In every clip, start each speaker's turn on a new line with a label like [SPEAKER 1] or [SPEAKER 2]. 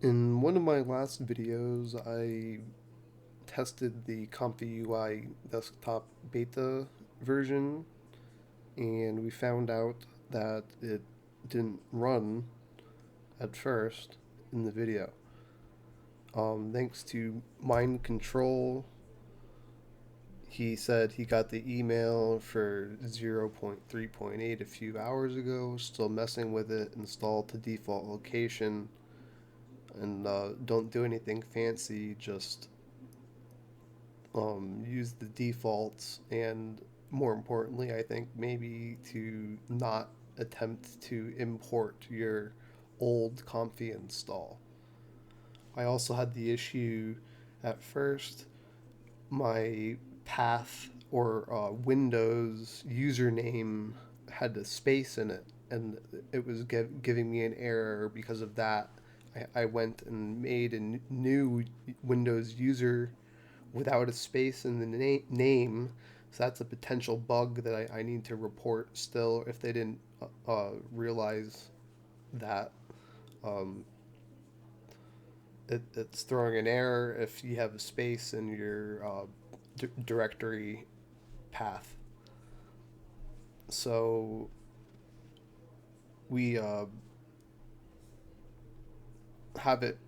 [SPEAKER 1] In one of my last videos, I tested the ComfyUI Desktop Beta version, and we found out that it didn't run at first in the video. Thanks to mind control, he said he got the email for 0.3.8 a few hours ago, still messing with it, installed to default location, and don't do anything fancy, just use the defaults, and more importantly, I think maybe to not attempt to import your old Comfy install. I also had the issue at first, my path or Windows username had a space in it, and it was giving me an error because of that. I went and made a new Windows user without a space in the name. So that's a potential bug that I need to report still if they didn't realize that. Um, it's throwing an error if you have a space in your directory path. So we have it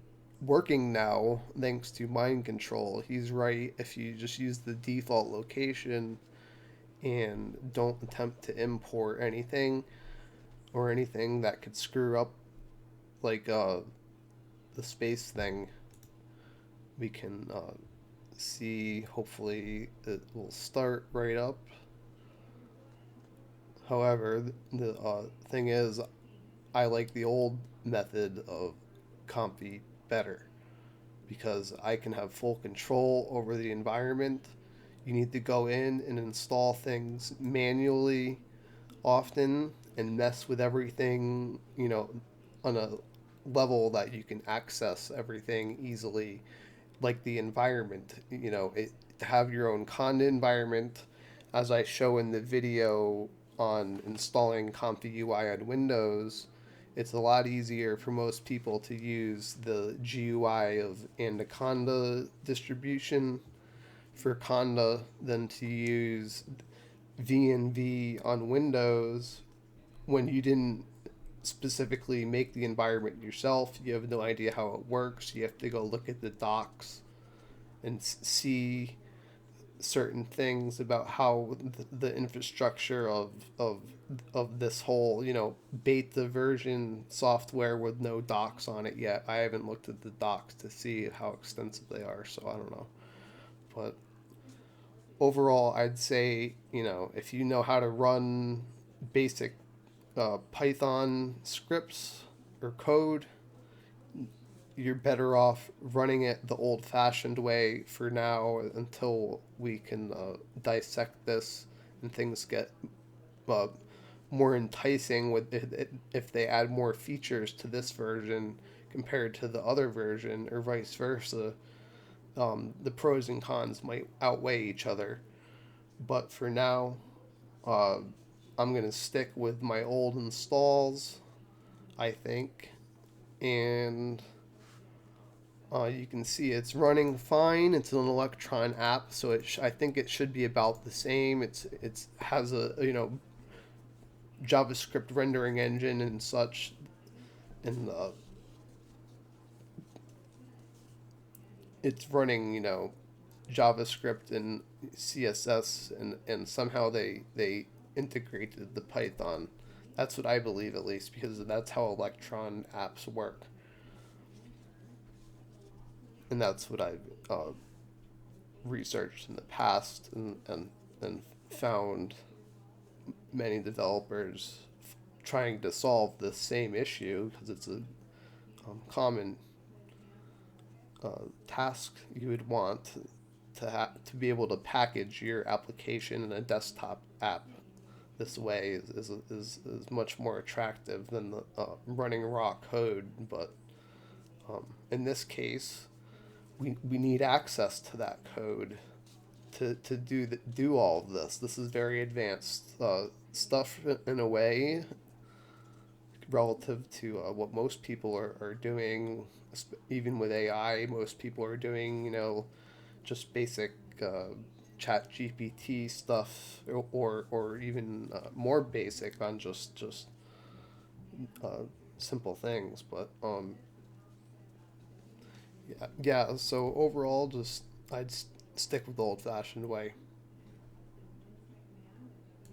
[SPEAKER 1] working now thanks to mind control. He's right. If you just use the default location and don't attempt to import anything or anything that could screw up, like the space thing, we can see. Hopefully, it will start right up. However, the thing is, I like the old method of Comfy better because I can have full control over the environment. You need to go in and install things manually often and mess with everything, on a level that you can access everything easily, like the environment, to have your own conda environment, as I show in the video on installing ComfyUI on Windows. It's a lot easier for most people to use the GUI of Anaconda distribution for Conda than to use VNV on Windows when you didn't specifically make the environment yourself. You have no idea how it works. You have to go look at the docs and see certain things about how the infrastructure of this whole beta version software with no docs on it yet. I haven't looked at the docs to see how extensive they are, so I don't know. But overall, I'd say, if you know how to run basic Python scripts or code, you're better off running it the old fashioned way for now until we can dissect this and things get uh, more enticing with it, if they add more features to this version compared to the other version, or vice versa. The pros and cons might outweigh each other. But for now, uh, I'm going to stick with my old installs, I think. And you can see it's running fine. It's an Electron app, so I think it should be about the same. It's has a JavaScript rendering engine and such, and it's running JavaScript and CSS, and somehow they integrated the Python. That's what I believe, at least, because that's how Electron apps work, and that's what I've researched in the past, and found many developers trying to solve the same issue because it's a common task you would want to be able to package your application in a desktop app this way is much more attractive than the running raw code. But in this case, we need access to that code to do all of this. This is very advanced stuff in a way, relative to what most people are doing. Even with AI, most people are doing, just basic chat GPT stuff, or even more basic on just uh, simple things. But yeah, yeah. So overall, just stick with the old fashioned way.